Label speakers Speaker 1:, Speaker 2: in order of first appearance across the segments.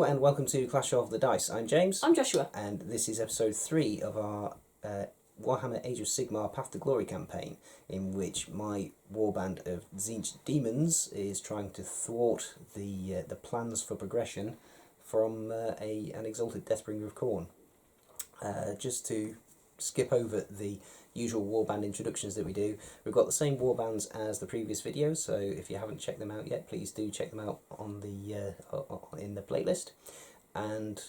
Speaker 1: Hello and welcome to Clash of the Dice. I'm James.
Speaker 2: I'm Joshua.
Speaker 1: And this is episode 3 of our Warhammer Age of Sigmar Path to Glory campaign, in which my warband of Tzeentch demons is trying to thwart the plans for progression from an Exalted Deathbringer of Khorne. Just to skip over the usual warband introductions that we do, we've got the same warbands as the previous videos, so if you haven't checked them out yet, please do check them out on the in the playlist. And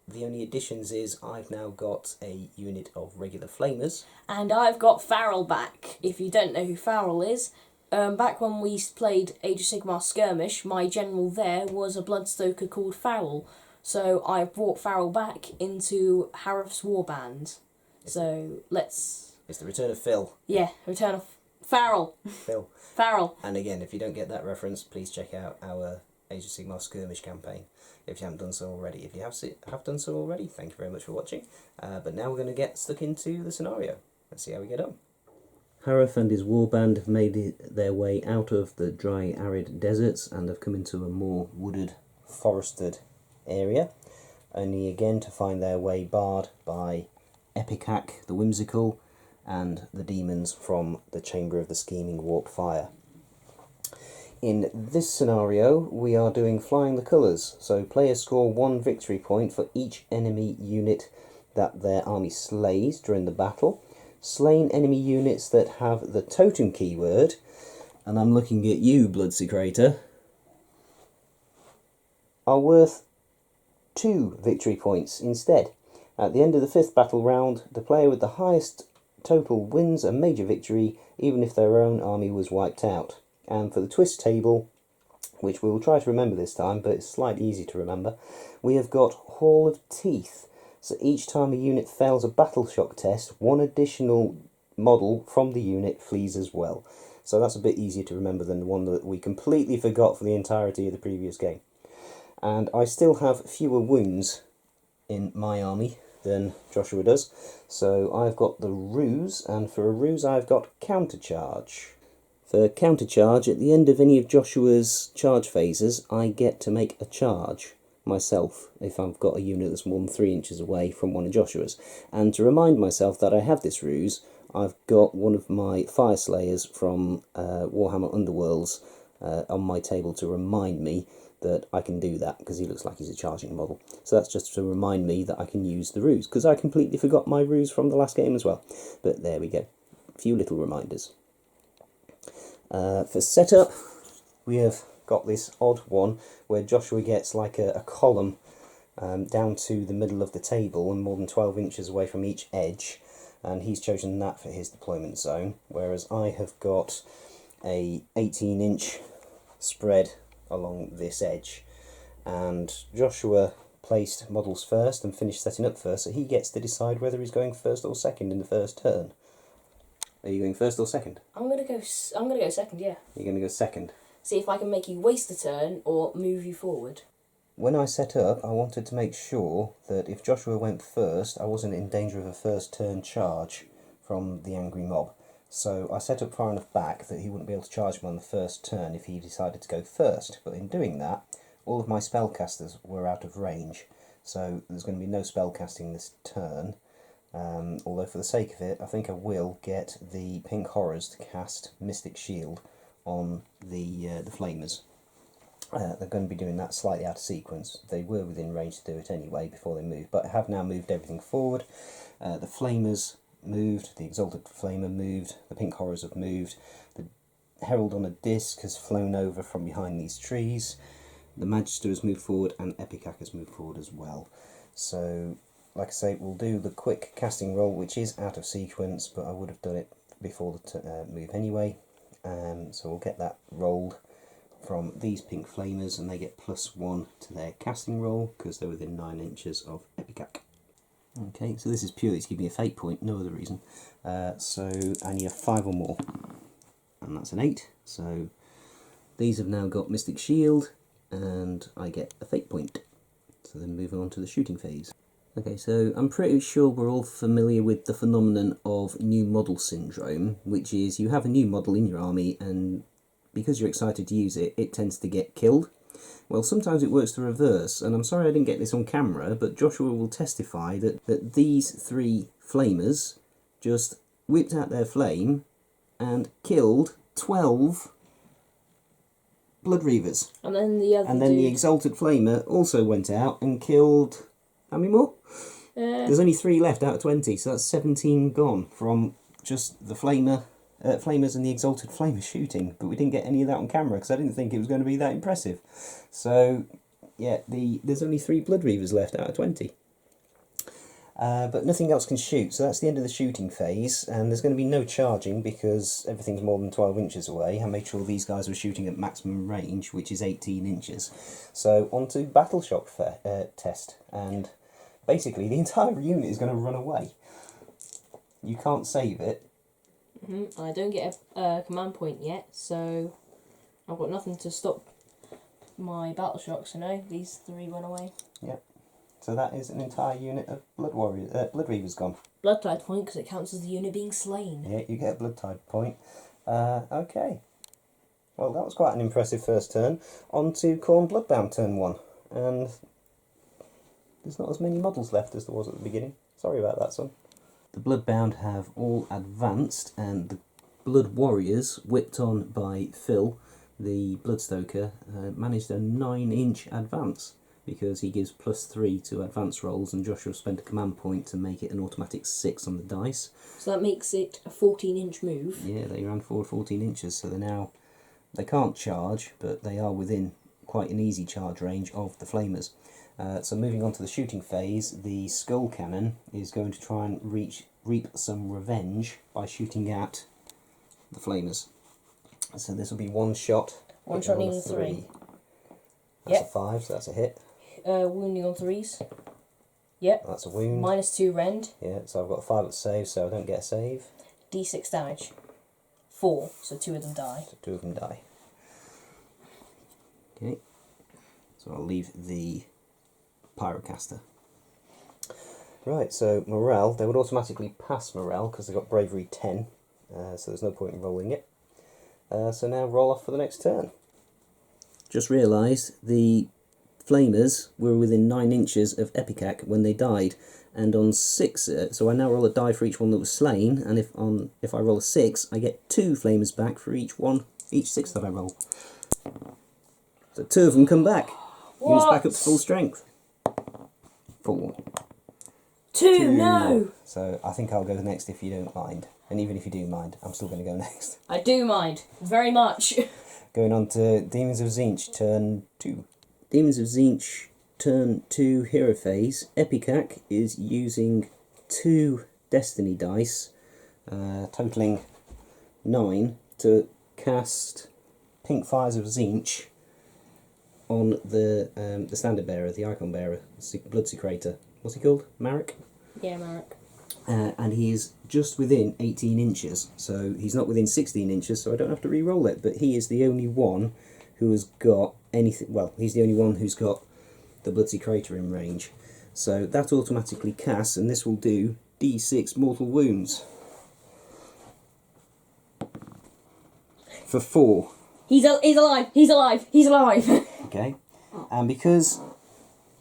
Speaker 1: the only additions is I've now got a unit of regular flamers,
Speaker 2: and I've got Farrell back. If you don't know who Farrell is, back when we played Age of Sigmar Skirmish, my general there was a Bloodstoker called Farrell, so I brought Farrell back into Haruff's warband. So it's
Speaker 1: the return of Phil.
Speaker 2: Yeah, return of Farrell.
Speaker 1: Phil.
Speaker 2: Farrell.
Speaker 1: And again, if you don't get that reference, please check out our Age of Sigmar Skirmish campaign if you haven't done so already. If you have done so already, thank you very much for watching. But now we're going to get stuck into the scenario. Let's see how we get on. Haruff and his warband have made their way out of the dry, arid deserts and have come into a more wooded, forested area, only again to find their way barred by Epicac the Whimsical and the demons from the chamber of the Scheming Warpfire. In this scenario, we are doing Flying the Colours, so players score 1 victory point for each enemy unit that their army slays during the battle. Slain enemy units that have the totem keyword, and I'm looking at you, Bloodsecrator, are worth 2 victory points instead. At the end of the 5th battle round, the player with the highest total wins a major victory, even if their own army was wiped out. And for the twist table, which we will try to remember this time, but it's slightly easy to remember, we have got Hall of Teeth. So each time a unit fails a battle shock test, 1 additional model from the unit flees as well. So that's a bit easier to remember than the one that we completely forgot for the entirety of the previous game. And I still have fewer wounds in my army than Joshua does, so I've got the ruse, and for a ruse I've got countercharge. For countercharge, at the end of any of Joshua's charge phases, I get to make a charge myself if I've got a unit that's more than 3 inches away from one of Joshua's. And to remind myself that I have this ruse, I've got one of my Fire Slayers from Warhammer Underworlds on my table to remind me that I can do that, because he looks like he's a charging model. So that's just to remind me that I can use the ruse, because I completely forgot my ruse from the last game as well. But there we go, a few little reminders. For setup, we have got this odd one where Joshua gets like a column down to the middle of the table and more than 12 inches away from each edge, and he's chosen that for his deployment zone, whereas I have got a 18-inch spread along this edge, and Joshua placed models first and finished setting up first, so he gets to decide whether he's going first or second in the first turn. Are you going first or second?
Speaker 2: I'm gonna go second. Yeah.
Speaker 1: You're going to go second.
Speaker 2: See if I can make you waste a turn or move you forward.
Speaker 1: When I set up, I wanted to make sure that if Joshua went first, I wasn't in danger of a first turn charge from the angry mob. So I set up far enough back that he wouldn't be able to charge me on the first turn if he decided to go first. But in doing that, all of my spellcasters were out of range, so there's going to be no spellcasting this turn. Although for the sake of it, I think I will get the Pink Horrors to cast Mystic Shield on the Flamers. They're going to be doing that slightly out of sequence. They were within range to do it anyway before they moved, but I have now moved everything forward. The Flamers moved, the Exalted Flamer moved, the Pink Horrors have moved, the Herald on a Disc has flown over from behind these trees, the Magister has moved forward, and Epicac has moved forward as well. So, like I say, we'll do the quick casting roll, which is out of sequence, but I would have done it before the move anyway. So we'll get that rolled from these Pink Flamers, and they get +1 to their casting roll, because they're within 9 inches of Epicac. Okay, so this is purely to give me a fate point, no other reason. So I need a 5 or more, and that's an 8. So these have now got Mystic Shield, and I get a fate point. So then moving on to the shooting phase. Okay, so I'm pretty sure we're all familiar with the phenomenon of new model syndrome, which is you have a new model in your army, and because you're excited to use it, it tends to get killed. Well, sometimes it works the reverse, and I'm sorry I didn't get this on camera, but Joshua will testify that these 3 flamers just whipped out their flame and killed 12 Blood Reavers.
Speaker 2: And then the other
Speaker 1: the Exalted Flamer also went out and killed... how many more? There's only 3 left out of 20, so that's 17 gone from just the Flamers and the Exalted Flamer shooting, but we didn't get any of that on camera because I didn't think it was going to be that impressive. So, yeah, there's only 3 Blood Reavers left out of 20. But nothing else can shoot, so that's the end of the shooting phase, and there's going to be no charging because everything's more than 12 inches away. I made sure these guys were shooting at maximum range, which is 18 inches. So, on to Battle Shock test, and basically the entire unit is going to run away. You can't save it.
Speaker 2: I don't get a command point yet, so I've got nothing to stop my battle shock, so no, these 3 run away.
Speaker 1: Yep. So that is an entire unit of Blood Reavers gone.
Speaker 2: Blood Tide point because it counts as the unit being slain.
Speaker 1: Yeah, you get a Blood Tide point. Okay. Well, that was quite an impressive first turn. On to Khorne Bloodbound turn 1. And there's not as many models left as there was at the beginning. Sorry about that, son. The Bloodbound have all advanced, and the Blood Warriors, whipped on by Phil, the Bloodstoker, managed a 9-inch advance because he gives +3 to advance rolls, and Joshua spent a command point to make it an automatic 6 on the dice.
Speaker 2: So that makes it a 14-inch move.
Speaker 1: Yeah, they ran forward 14 inches, so they can't charge, but they are within quite an easy charge range of the Flamers. So moving on to the shooting phase, the Skull Cannon is going to try and reap some revenge by shooting at the Flamers. So this will be 1 shot.
Speaker 2: One shot needing 3.
Speaker 1: That's a 5, so that's a hit.
Speaker 2: Wounding on 3s. Yep.
Speaker 1: That's a wound.
Speaker 2: -2 rend.
Speaker 1: Yeah, so I've got a 5 at save, so I don't get a save.
Speaker 2: D6 damage. 4, so 2 of them die.
Speaker 1: So 2 of them die. Okay. So I'll leave the Pyrocaster. Right, so morale, they would automatically pass morale because they've got bravery 10, so there's no point in rolling it. So now roll off for the next turn. Just realised the Flamers were within 9 inches of Epicac when they died, and on 6, so I now roll a die for each one that was slain, and if I roll a 6, I get 2 Flamers back for each 6 that I roll. So 2 of them come back. Units back up to full strength. 4.
Speaker 2: 2, no!
Speaker 1: So I think I'll go next if you don't mind. And even if you do mind, I'm still going to go next.
Speaker 2: I do mind. Very much.
Speaker 1: Going on to Demons of Tzeentch, turn 2. Demons of Tzeentch, turn 2 hero phase. Epicac is using 2 destiny dice, totaling 9, to cast Pink Fires of Tzeentch on the standard bearer, the icon bearer, Blood Secretor. What's he called? Marek?
Speaker 2: Yeah, Marek.
Speaker 1: And he is just within 18 inches, so he's not within 16 inches, so I don't have to re-roll it, but he is the only one who has got anything, well, he's the only one who's got the Blood Secretor in range. So that automatically casts, and this will do D6 mortal wounds. For 4.
Speaker 2: He's alive! He's alive! He's alive!
Speaker 1: Okay, and because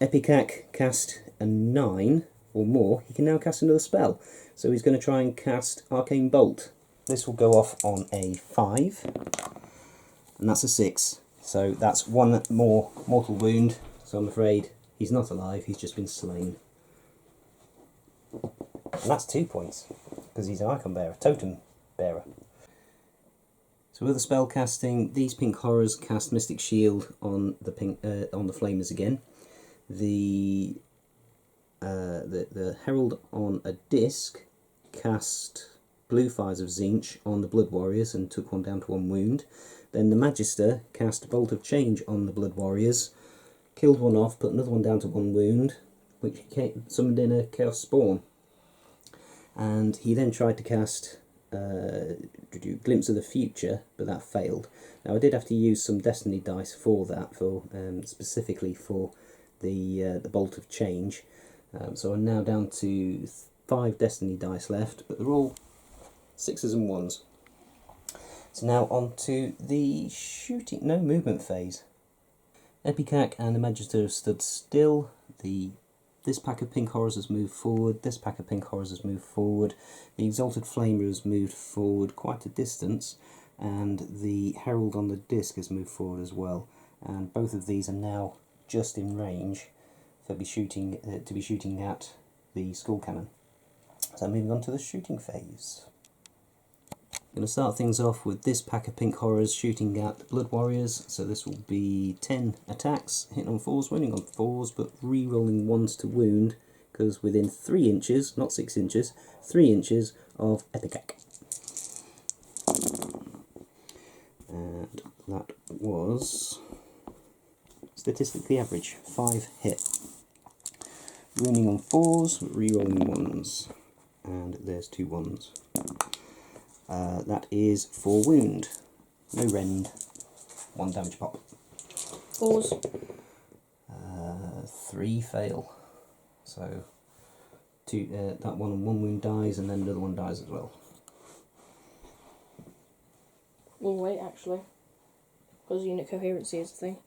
Speaker 1: Epicac cast a 9 or more, he can now cast another spell. So he's going to try and cast Arcane Bolt. This will go off on a 5, and that's a 6. So that's 1 more mortal wound, so I'm afraid he's not alive, he's just been slain. And that's 2 points, because he's an icon bearer, totem bearer. So with the spell casting, these pink horrors cast Mystic Shield on the Flamers again. The Herald on a disc cast Blue Fires of Tzeentch on the Blood Warriors and took one down to 1 wound. Then the Magister cast Bolt of Change on the Blood Warriors, killed one off, put another one down to 1 wound, which summoned in a Chaos Spawn. And he then tried to cast Glimpse of the Future, but that failed. Now I did have to use some Destiny dice for that, specifically for the Bolt of Change. So I'm now down to 5 Destiny dice left, but they're all 6s and 1s. So now on to the movement phase. Epicac and the Magister have stood still. This pack of pink horrors has moved forward, this pack of pink horrors has moved forward, the Exalted Flamer has moved forward quite a distance, and the Herald on the disc has moved forward as well. And both of these are now just in range to be shooting at the Skull Cannon. So moving on to the shooting phase. I'm going to start things off with this pack of pink horrors shooting at the Blood Warriors. So this will be 10 attacks, hitting on 4s, winning on 4s, but re-rolling 1s to wound, because within 3 inches, not 6 inches, 3 inches of Epicac. And that was statistically average, 5 hit. Wounding on 4s, re-rolling 1s, and there's 2 1s. That is 4 wound, no rend, 1 damage pop.
Speaker 2: 4s.
Speaker 1: 3 fail. So that one and 1 wound dies, and then another one dies as well.
Speaker 2: Well, wait, actually, because unit coherency is the thing.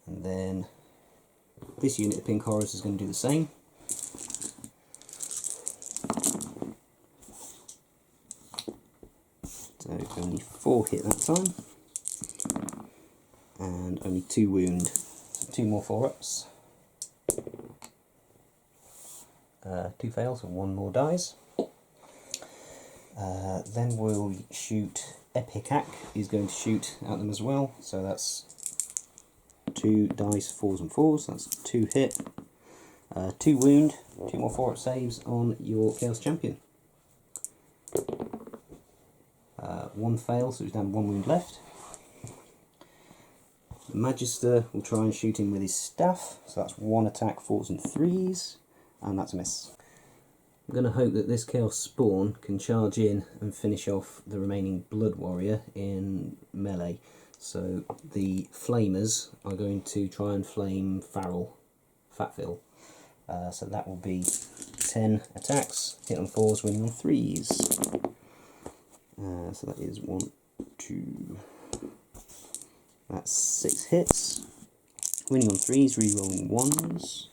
Speaker 1: And then this unit of pink horrors is going to do the same. So only 4 hit that time, and only 2 wound. So 2 more 4-ups. 2 fails and 1 more dies. Then we'll shoot Epicac. He's going to shoot at them as well. So that's 2 dice, 4s and 4s. That's 2 hit, 2 wound, 2 more 4-up saves on your Chaos Champion. 1 fail, so he's down 1 wound left. The Magister will try and shoot him with his staff, so that's 1 attack, 4s and 3s, and that's a miss. I'm going to hope that this Chaos Spawn can charge in and finish off the remaining Blood Warrior in melee. So the Flamers are going to try and flame Fatfill. So that will be 10 attacks, hit on 4s, winning on 3s. So that is 1, 2, that's 6 hits, winning on 3s, re-rolling 1s.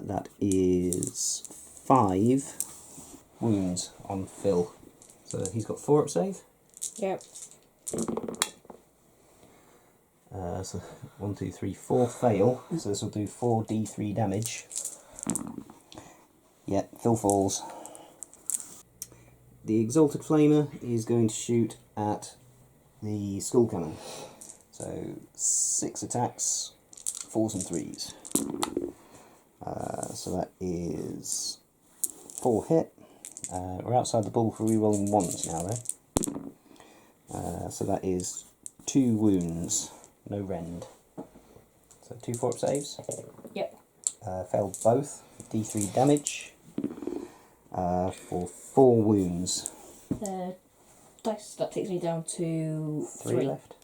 Speaker 1: That is 5 wounds on Phil. So he's got 4-up save.
Speaker 2: Yep.
Speaker 1: So 1, 2, 3, 4 fail. So this will do 4d3 damage. Yeah, Phil falls. The Exalted Flamer is going to shoot at the Skull Cannon. So 6 attacks, 4s and 3s. So that is 4 hit. We're outside the ball for re-rolling 1s now though. So that is 2 wounds, no rend. So 2 4-up saves.
Speaker 2: Yep.
Speaker 1: Failed both, d3 damage. For 4 wounds.
Speaker 2: Dice, that takes me down to
Speaker 1: 3 left.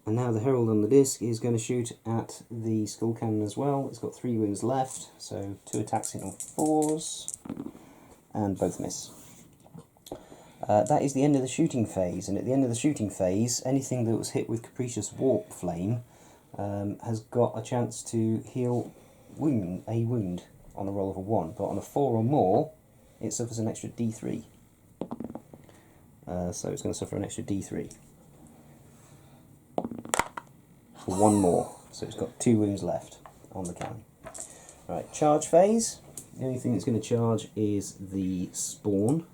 Speaker 1: And now the Herald on the disc is going to shoot at the Skull Cannon as well. It's got 3 wounds left, so 2 attacks in on 4s, and both miss. That is the end of the shooting phase, and at the end of the shooting phase, anything that was hit with Capricious Warp Flame has got a chance to heal a wound on a roll of a 1, but on a 4 or more, it suffers an extra d3. So it's going to suffer an extra d3. For 1 more, so it's got 2 wounds left on the cannon. Right, charge phase. The only thing that's going to charge is the spawn.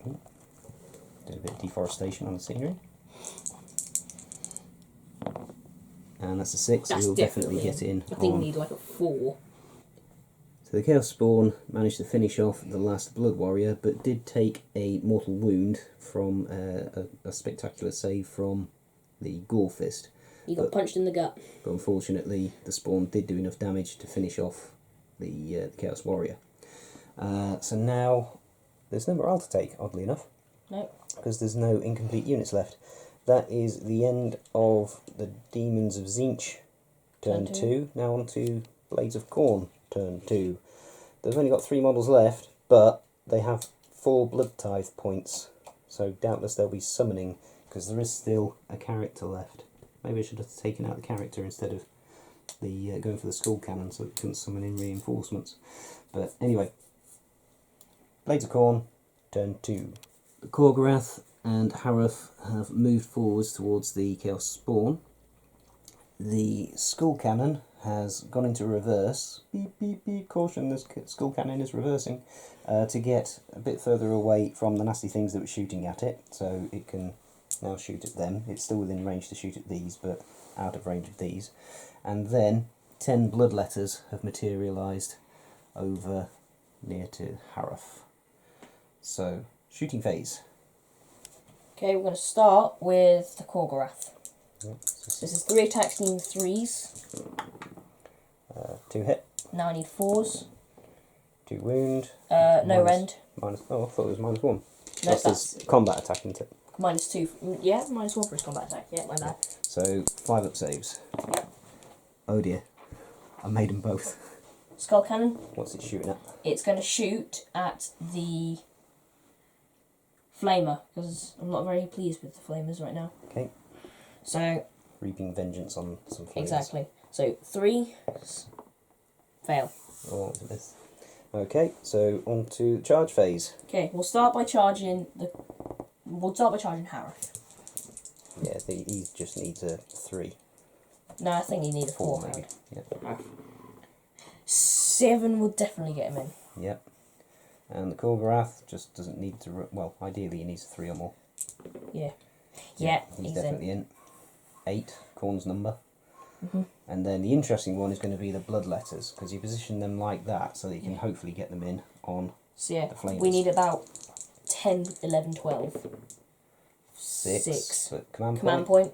Speaker 1: Ooh, did a bit of deforestation on the scenery. And that's a 6, so he'll definitely hit in.
Speaker 2: I think we need like a 4.
Speaker 1: So the Chaos Spawn managed to finish off the last Blood Warrior, but did take a mortal wound from a spectacular save from the Gore Fist.
Speaker 2: He got punched in the gut.
Speaker 1: But unfortunately, the Spawn did do enough damage to finish off the Chaos Warrior. So now, there's no morale to take, oddly enough.
Speaker 2: No.
Speaker 1: Because there's no incomplete units left. That is the end of the Demons of Tzeentch, turn 2. Now on to Blades of Khorne, turn 2. They've only got 3 models left, but they have 4 Blood Tithe points. so doubtless they'll be summoning, because there is still a character left. Maybe I should have taken out the character instead of the going for the skull cannon, so it couldn't summon in reinforcements. But anyway, Blades of Khorne, turn 2. The Khorgorath and Haruff have moved forwards towards the Chaos Spawn. The skull cannon has gone into reverse. Beep, beep, beep, caution, this skull cannon is reversing, to get a bit further away from the nasty things that were shooting at it, so it can now shoot at them. It's still within range to shoot at these, but out of range of these. And then 10 bloodletters have materialised over near to Haruff. So, shooting phase.
Speaker 2: Okay, we're going to start with the Khorgorath.
Speaker 1: Yep.
Speaker 2: This is 3 attacks needing 3s.
Speaker 1: 2 hit.
Speaker 2: Now I need 4s.
Speaker 1: 2 wound.
Speaker 2: No rend.
Speaker 1: Minus, oh, I thought it was -1.
Speaker 2: No,
Speaker 1: that's his combat attack, isn't it?
Speaker 2: -2. Yeah, -1 for his combat attack. Yeah, my bad.
Speaker 1: So, 5 up saves.
Speaker 2: Yep.
Speaker 1: Oh dear. I made them both.
Speaker 2: Skull cannon.
Speaker 1: What's it shooting at?
Speaker 2: It's going to shoot at the flamer, because I'm not very pleased with the flamers right now.
Speaker 1: Okay.
Speaker 2: So,
Speaker 1: Reaping vengeance on some flames.
Speaker 2: exactly. So, 3 fail.
Speaker 1: Oh, what's this? Okay, so on to the charge phase.
Speaker 2: Okay, we'll start by charging Haruff.
Speaker 1: Yeah, he just needs a 3.
Speaker 2: No, I think you need a 4
Speaker 1: maybe. Yeah.
Speaker 2: 7 would definitely get him in.
Speaker 1: Yep. And the Khorgorath just doesn't need to... Well, ideally he needs a 3 or more.
Speaker 2: Yeah. Yeah,
Speaker 1: he's
Speaker 2: he's
Speaker 1: definitely in. 8, Khorne's number.
Speaker 2: Mm-hmm.
Speaker 1: And then the interesting one is going to be the bloodletters, because you position them like that so that you can hopefully get them in on
Speaker 2: So yeah,
Speaker 1: the flamers.
Speaker 2: we need about 10, 11, 12.
Speaker 1: 6. But
Speaker 2: Command point.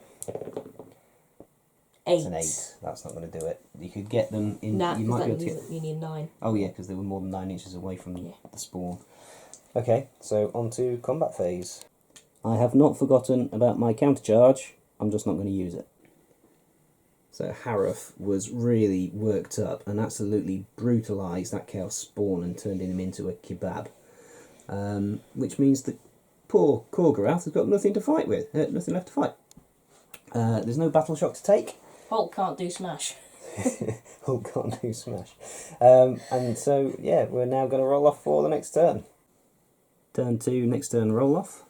Speaker 2: 8.
Speaker 1: It's an 8. That's not going to do it. You could get them in...
Speaker 2: Nah,
Speaker 1: you might be able to
Speaker 2: you
Speaker 1: get...
Speaker 2: need 9.
Speaker 1: Oh yeah, because they were more than 9 inches away from
Speaker 2: Yeah.
Speaker 1: the spawn. Okay, so on to combat phase. I have not forgotten about my countercharge. I'm just not going to use it. So Haruff was really worked up and absolutely brutalised that Chaos Spawn and turned him into a kebab. Which means the poor Khorgorath has got nothing to fight with, nothing left to fight. There's no battle shock to take.
Speaker 2: Hulk can't do smash.
Speaker 1: Hulk can't do smash. And so, yeah, we're now going to roll off for the next turn. Turn 2, next turn roll off.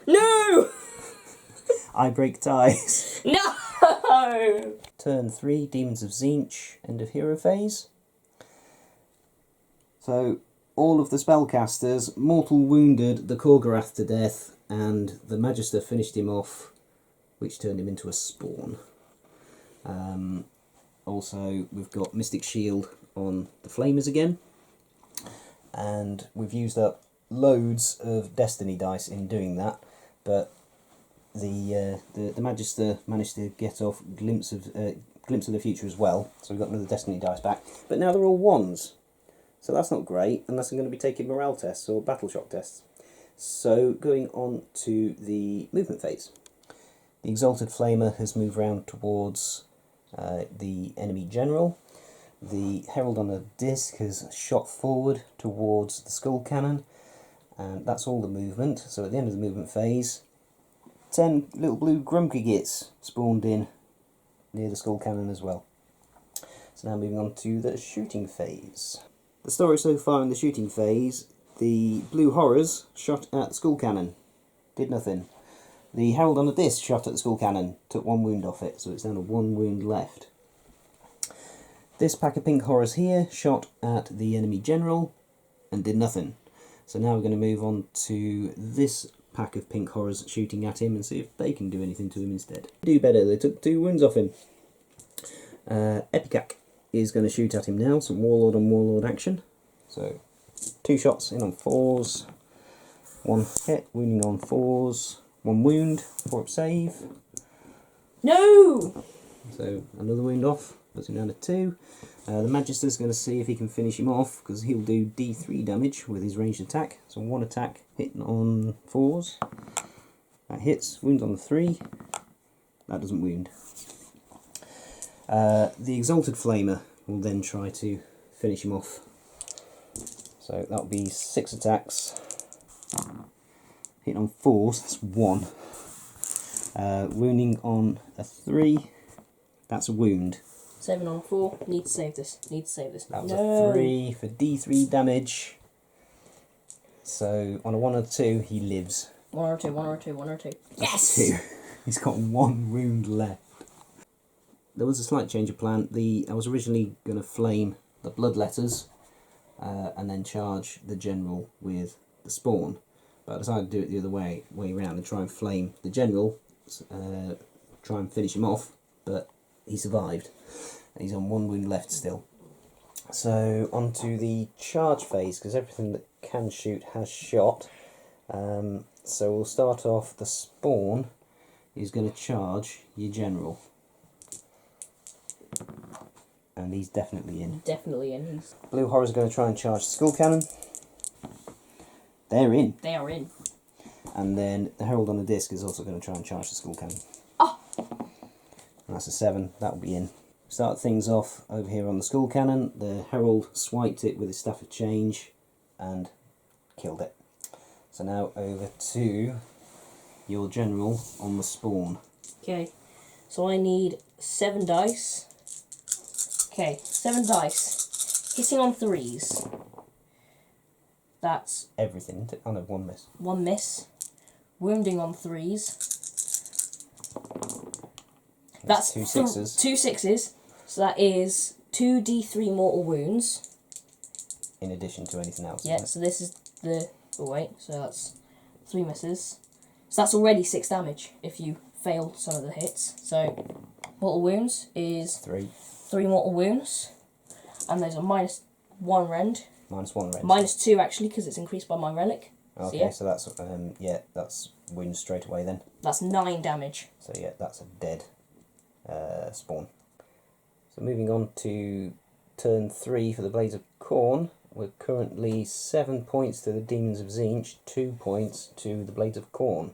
Speaker 2: No!
Speaker 1: I break ties.
Speaker 2: No!
Speaker 1: Turn 3, Demons of Tzeentch, end of hero phase. So, all of the spellcasters mortal wounded the Khorgorath to death, and the Magister finished him off, which turned him into a spawn. Also, we've got Mystic Shield on the Flamers again, and we've used up loads of Destiny dice in doing that, but the Magister managed to get off glimpse of the future as well, so we've got another Destiny dice back. But now they're all 1s, so that's not great, unless I'm going to be taking morale tests or battle shock tests. So going on to the movement phase. The Exalted Flamer has moved round towards the enemy general. The Herald on the disc has shot forward towards the skull cannon, and that's all the movement. So at the end of the movement phase, 10 little blue Grumkigits spawned in near the skull cannon as well. So now moving on to the shooting phase. The story so far in the shooting phase, the blue horrors shot at the skull cannon, did nothing. The Herald on the disc shot at the skull cannon, took 1 wound off it, so it's down to 1 wound left. This pack of pink horrors here shot at the enemy general and did nothing. So now we're going to move on to this pack of pink horrors shooting at him and see if they can do anything to him instead. Do better, they took 2 wounds off him. Epicak is going to shoot at him now, some Warlord on Warlord action. So 2 shots in on 4s, 1 hit, wounding on 4s, 1 wound, 4 up save.
Speaker 2: No!
Speaker 1: So another wound off, puts him down to 2. The Magister's going to see if he can finish him off, because he'll do D3 damage with his ranged attack. So 1 attack, hitting on 4s. That hits, wounds on the 3. That doesn't wound. The Exalted Flamer will then try to finish him off. So that'll be 6 attacks, Hitting on 4s, that's 1. Wounding on a 3, that's a wound.
Speaker 2: 7 on 4. Need to save this. Need to save this.
Speaker 1: That was
Speaker 2: No.
Speaker 1: a 3 for D3 damage. So on a 1 or 2, he lives.
Speaker 2: 1 or 2, 1 or 2, 1 or 2. Yes!
Speaker 1: 2. He's got 1 wound left. There was a slight change of plan. I was originally going to flame the bloodletters and then charge the general with the spawn. But I decided to do it the other way around and try and flame the general, try and finish him off, but he survived. He's on 1 wound left still. So on to the charge phase, because everything that can shoot has shot. So we'll start off, the spawn is going to charge your general. And he's definitely in.
Speaker 2: Definitely in. He's...
Speaker 1: Blue horrors are going to try and charge the skull cannon. They're in.
Speaker 2: They are in.
Speaker 1: And then the herald on the disc is also going to try and charge the skull cannon.
Speaker 2: Oh!
Speaker 1: And that's a 7. That will be in. Start things off over here on the skull cannon. The herald swiped it with his staff of change and killed it. So now over to your general on the spawn.
Speaker 2: Okay, so I need 7 dice. Okay, 7 dice. Hitting on 3s. That's...
Speaker 1: Everything. Oh no, 1 miss.
Speaker 2: 1 miss. Wounding on 3s. That's
Speaker 1: 2 6s.
Speaker 2: 2 6s. So that is 2d3 mortal wounds.
Speaker 1: In addition to anything else.
Speaker 2: Yeah, so this is the... Oh wait, so that's 3 misses. So that's already 6 damage if you fail some of the hits. So mortal wounds is
Speaker 1: 3
Speaker 2: mortal wounds. And those are -1 rend.
Speaker 1: -1 rend.
Speaker 2: -2 actually, because it's increased by my relic.
Speaker 1: Okay,
Speaker 2: so, yeah.
Speaker 1: so that's yeah, that's wounds straight away then.
Speaker 2: That's 9 damage.
Speaker 1: So yeah, that's a dead spawn. So moving on to turn 3 for the Blades of Khorne. We're currently 7 points to the Demons of Tzeentch, 2 points to the Blades of Khorne.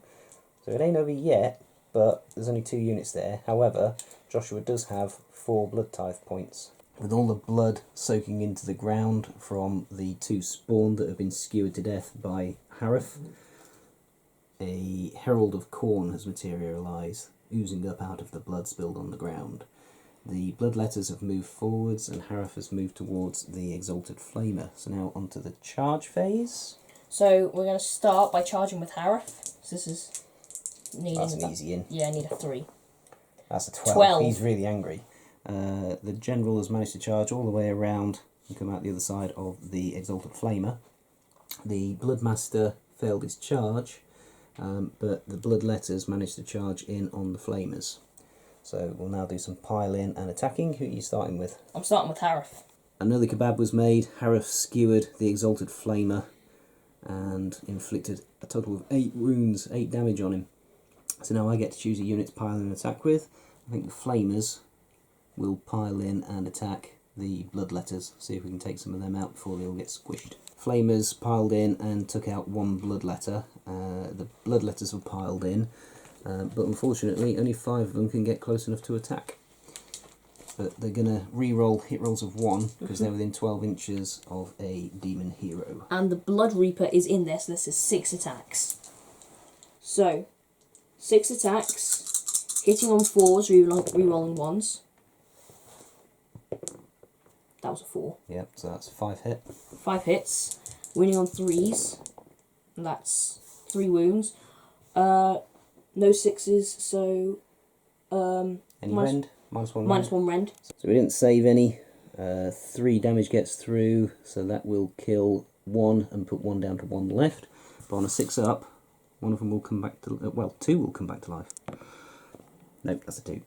Speaker 1: So it ain't over yet, but there's only 2 units there. However, Joshua does have 4 blood tithe points. With all the blood soaking into the ground from the 2 spawn that have been skewered to death by Haruff, a Herald of Khorne has materialised, oozing up out of the blood spilled on the ground. The bloodletters have moved forwards and Haruff has moved towards the Exalted Flamer. So now onto the charge phase.
Speaker 2: So we're going to start by charging with Haruff. So this is needing...
Speaker 1: That's an easy in.
Speaker 2: Yeah, I need a 3.
Speaker 1: That's a 12.
Speaker 2: 12.
Speaker 1: He's really angry. The general has managed to charge all the way around and come out the other side of the Exalted Flamer. The Bloodmaster failed his charge, but the Bloodletters managed to charge in on the Flamers. So we'll now do some pile-in and attacking. Who are you starting with?
Speaker 2: I'm starting with Haruff.
Speaker 1: Another kebab was made. Haruff skewered the Exalted Flamer and inflicted a total of 8 wounds, 8 damage on him. So now I get to choose a unit to pile in and attack with. I think the Flamers will pile in and attack the Bloodletters. See if we can take some of them out before they all get squished. Flamers piled in and took out 1 Bloodletter. The Bloodletters were piled in, but unfortunately only 5 of them can get close enough to attack. But they're going to re-roll hit rolls of 1 because they're within 12 inches of a demon hero.
Speaker 2: And the Blood Reaper is in there, so this is 6 attacks. So, 6 attacks, hitting on 4s, re-rolling 1s. That was a 4.
Speaker 1: Yep, so that's 5 hit.
Speaker 2: 5 hits, winning on 3s, and that's 3 wounds. No 6s, so...
Speaker 1: Any rend? -1 rend.
Speaker 2: -1 rend.
Speaker 1: So we didn't save any. 3 damage gets through, so that will kill 1 and put 1 down to 1 left. But on a 6 up, one of them will come back to... well, 2 will come back to life. Nope, that's a 2.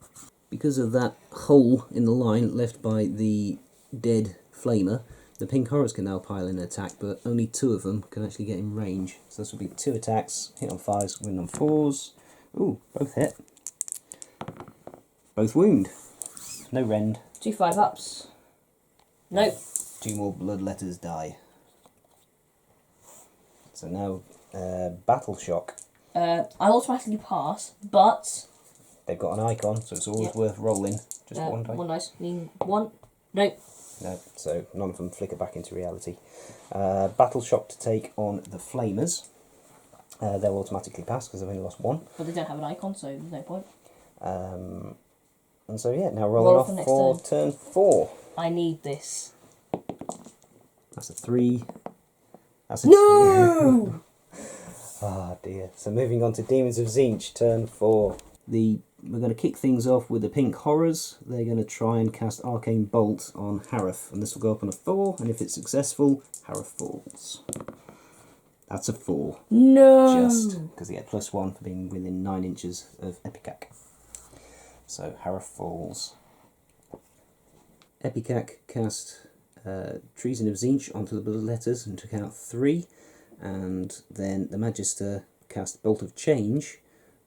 Speaker 1: Because of that hole in the line left by the dead Flamer, the pink horrors can now pile in an attack, but only 2 of them can actually get in range. So this will be 2 attacks, hit on 5s, win on 4s. Ooh, both hit. Both wound. No rend.
Speaker 2: 2 5-ups. Nope.
Speaker 1: 2 more Bloodletters die. So now, Battle Shock.
Speaker 2: I automatically pass, but...
Speaker 1: They've got an icon, so it's always worth rolling. Just 1 die.
Speaker 2: 1 dice. Mean 1. Nope.
Speaker 1: No, so none of them flicker back into reality. Battle Shock to take on the Flamers. They'll automatically pass because they've only lost one.
Speaker 2: But they don't have an icon, so there's no point.
Speaker 1: And so yeah, now rolling
Speaker 2: Roll
Speaker 1: off
Speaker 2: for next
Speaker 1: for turn 4.
Speaker 2: I need this.
Speaker 1: That's a 3. That's a
Speaker 2: No!
Speaker 1: 2. Ah dear. So moving on to Demons of Tzeentch, turn 4. We're going to kick things off with the Pink Horrors. They're going to try and cast Arcane Bolt on Haruff, and this will go up on a 4, and if it's successful, Haruff falls. That's a 4.
Speaker 2: No!
Speaker 1: Just because they get +1 for being within 9 inches of Epicac. So Haruff falls. Epicac cast Treason of Tzeentch onto the blood letters and took out 3, and then the Magister cast Bolt of Change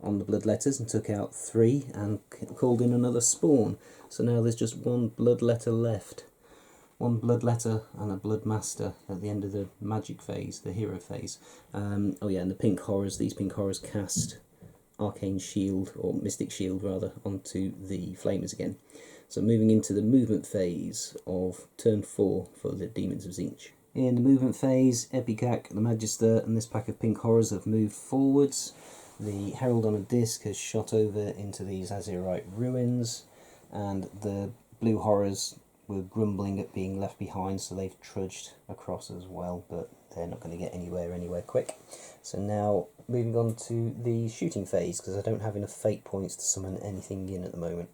Speaker 1: on the blood letters and took out 3 and called in another spawn. So now there's just one blood letter left. One blood letter and a blood master at the end of the magic phase, the hero phase. Oh yeah, and the Pink Horrors, these Pink Horrors cast Arcane Shield, or Mystic Shield rather, onto the Flamers again. So moving into the movement phase of turn 4 for the Demons of Tzeentch. In the movement phase, Epicac, the Magister, and this pack of Pink Horrors have moved forwards. The Herald on a Disc has shot over into these Azurite ruins, and the Blue Horrors were grumbling at being left behind, so they've trudged across as well, but they're not going to get anywhere quick. So now moving on to the shooting phase, because I don't have enough fate points to summon anything in at the moment.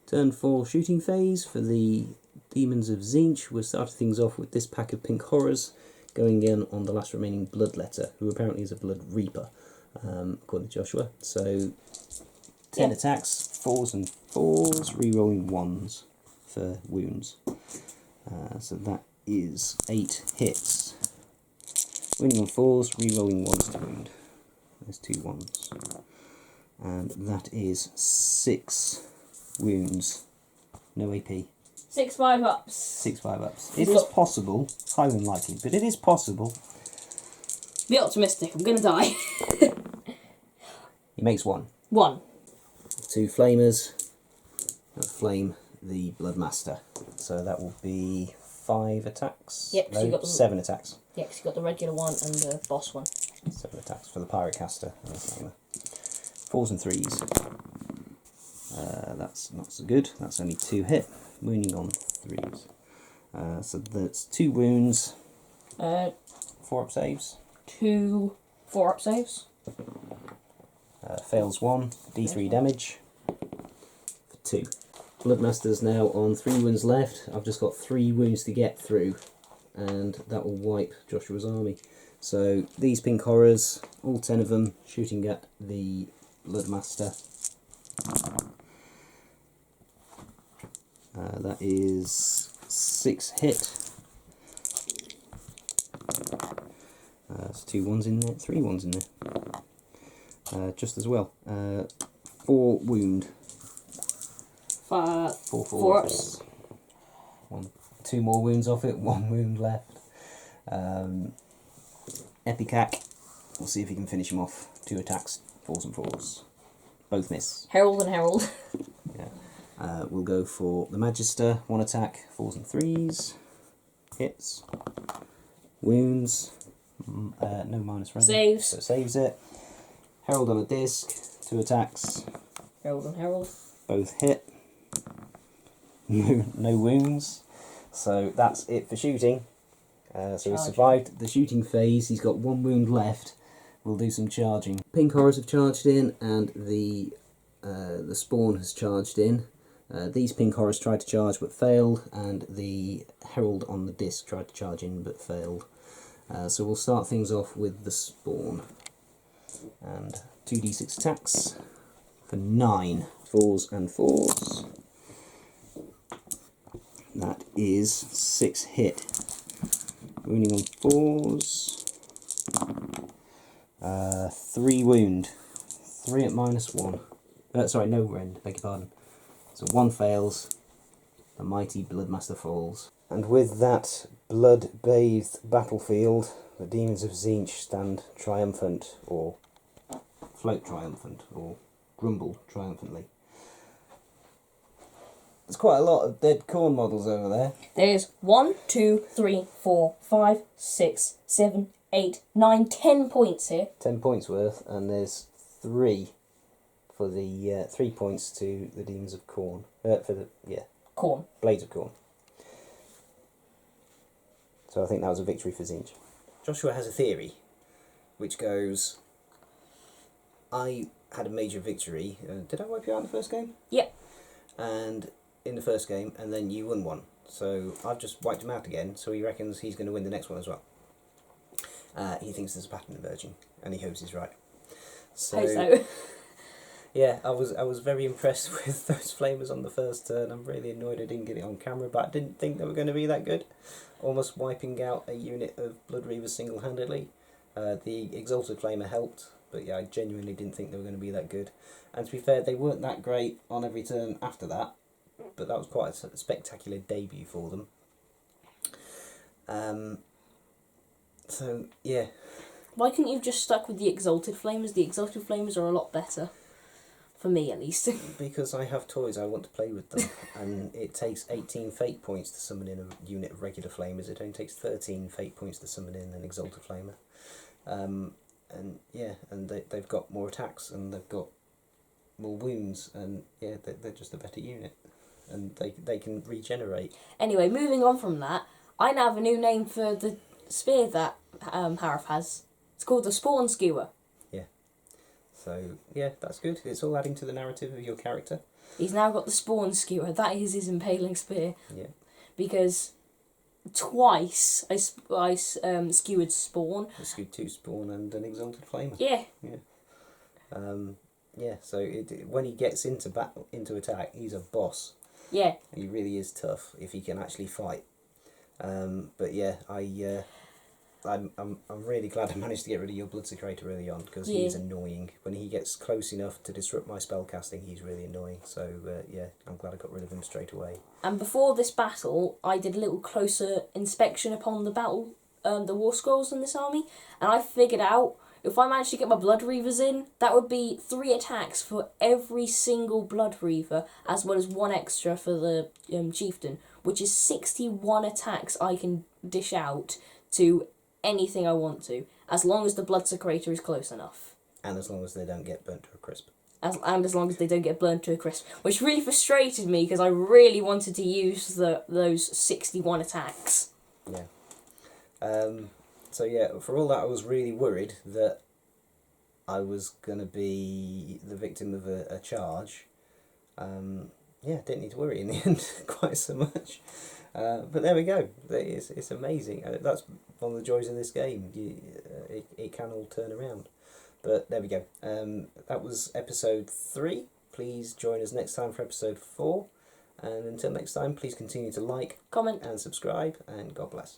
Speaker 1: Turn 4 shooting phase for the Demons of Tzeentch. We'll start things off with this pack of Pink Horrors going in on the last remaining blood letter, who apparently is a blood reaper, according to Joshua. So 10 attacks, 4s and 4s, re-rolling 1s for wounds. So that is 8 hits. Winning on 4s, re-rolling 1s to wound. There's 2 1s. And that is 6 wounds. No AP.
Speaker 2: 6 5-ups.
Speaker 1: 6 5-ups. It is possible, highly unlikely, but it is possible.
Speaker 2: Be optimistic, I'm gonna die.
Speaker 1: He makes 1.
Speaker 2: 1.
Speaker 1: 2 flamers that flame the Bloodmaster. So that will be 5 attacks.
Speaker 2: Yep, so you got
Speaker 1: 7 attacks.
Speaker 2: Yeah, because you got the regular one and the boss one.
Speaker 1: 7 attacks for the Pirate Caster and the Flamer. 4s and 3s. That's not so good. That's only 2 hit. Wounding on 3s. So that's 2 wounds. 4 up saves.
Speaker 2: 2 4-up saves.
Speaker 1: Fails 1. D3 damage. For 2. Bloodmaster's now on 3 wounds left. I've just got 3 wounds to get through, and that will wipe Joshua's army. So these Pink Horrors, all 10 of them, shooting at the Bloodmaster. That is 6 hit. There's 2 1s in there, 3 1s in there. Just as well. 4 wound. 4
Speaker 2: 4-ups.
Speaker 1: 2 more wounds off it, 1 wound left. Epicac, we'll see if he can finish him off. 2 attacks, 4s and 4s. Both miss.
Speaker 2: Herald and Herald.
Speaker 1: Yeah. We'll go for the Magister, 1 attack, 4s and 3s. Hits. Wounds. No minus range.
Speaker 2: Saves.
Speaker 1: So saves it. Herald on a Disc, 2 attacks.
Speaker 2: Herald and Herald.
Speaker 1: Both hit. No wounds. So that's it for shooting. So he survived the shooting phase. He's got 1 wound left. We'll do some charging. Pink Horrors have charged in, and the spawn has charged in. These Pink Horrors tried to charge but failed, and the Herald on the Disc tried to charge in but failed. So we'll start things off with the spawn. And 2d6 attacks for 9. 4s and 4s. That is 6 hit. Wounding on 4s. 3 wound. 3 at -1. Sorry, no rend, beg your pardon. So 1 fails. The mighty Bloodmaster falls. And with that blood-bathed battlefield, the Demons of Tzeentch stand triumphant, or float triumphant, or grumble triumphantly. There's quite a lot of dead Khorne models over there.
Speaker 2: There's 1, 2, 3, 4, 5, 6, 7, 8, 9, 10 points here.
Speaker 1: 10 points worth, and there's 3 for the 3 points to the Demons of Khorne.
Speaker 2: Khorne.
Speaker 1: Blades of Khorne. So I think that was a victory for Tzeentch. Joshua has a theory, which goes, I had a major victory. Did I wipe you out in the first game?
Speaker 2: Yep.
Speaker 1: And in the first game, and then you won one. So I've just wiped him out again, so he reckons he's going to win the next one as well. He thinks there's a pattern emerging, and he hopes he's right.
Speaker 2: So.
Speaker 1: Yeah, I was very impressed with those flamers on the first turn. I'm really annoyed I didn't get it on camera, but I didn't think they were going to be that good. Almost wiping out a unit of Blood Reavers single-handedly. The Exalted Flamer helped, but yeah, I genuinely didn't think they were going to be that good. And to be fair, they weren't that great on every turn after that, but that was quite a spectacular debut for them. So, yeah.
Speaker 2: Why couldn't you have just stuck with the Exalted Flamers? The Exalted Flamers are a lot better. For me, at least.
Speaker 1: Because I have toys, I want to play with them. And it takes 18 fate points to summon in a unit of regular flamers. It only takes 13 fate points to summon in an Exalted Flamer. And yeah, and they've got more attacks, and they've got more wounds, and yeah, they're just a better unit. And they can regenerate.
Speaker 2: Anyway, moving on from that, I now have a new name for the spear that Haruff has. It's called the Spawn Skewer.
Speaker 1: So, yeah, that's good. It's all adding to the narrative of your character.
Speaker 2: He's now got the Spawn Skewer. That is his impaling spear.
Speaker 1: Yeah.
Speaker 2: Because twice I skewered Spawn.
Speaker 1: You skewed 2 Spawn and an Exalted Flamer.
Speaker 2: Yeah.
Speaker 1: Yeah, so when he gets into attack, he's a boss.
Speaker 2: Yeah.
Speaker 1: He really is tough if he can actually fight. But yeah, I'm really glad I managed to get rid of your Bloodsecrator early on, because he's annoying. When he gets close enough to disrupt my spell casting, he's really annoying. So yeah, I'm glad I got rid of him straight away.
Speaker 2: And before this battle, I did a little closer inspection upon the battle, the war scrolls in this army, and I figured out if I managed to get my Blood Reavers in, that would be 3 attacks for every single Blood Reaver, as well as 1 extra for the Chieftain, which is 61 attacks I can dish out to anything I want to, as long as the Bloodsecrator is close enough.
Speaker 1: And as long as they don't get burnt to a crisp.
Speaker 2: As long as they don't get burnt to a crisp, which really frustrated me because I really wanted to use those 61 attacks.
Speaker 1: Yeah. So yeah, for all that, I was really worried that I was going to be the victim of a charge. Yeah, didn't need to worry in the end quite so much. But there we go. It's amazing. That's one of the joys of this game. It can all turn around. But there we go. That was episode 3. Please join us next time for episode 4. And until next time, please continue to like,
Speaker 2: comment,
Speaker 1: and subscribe. And God bless.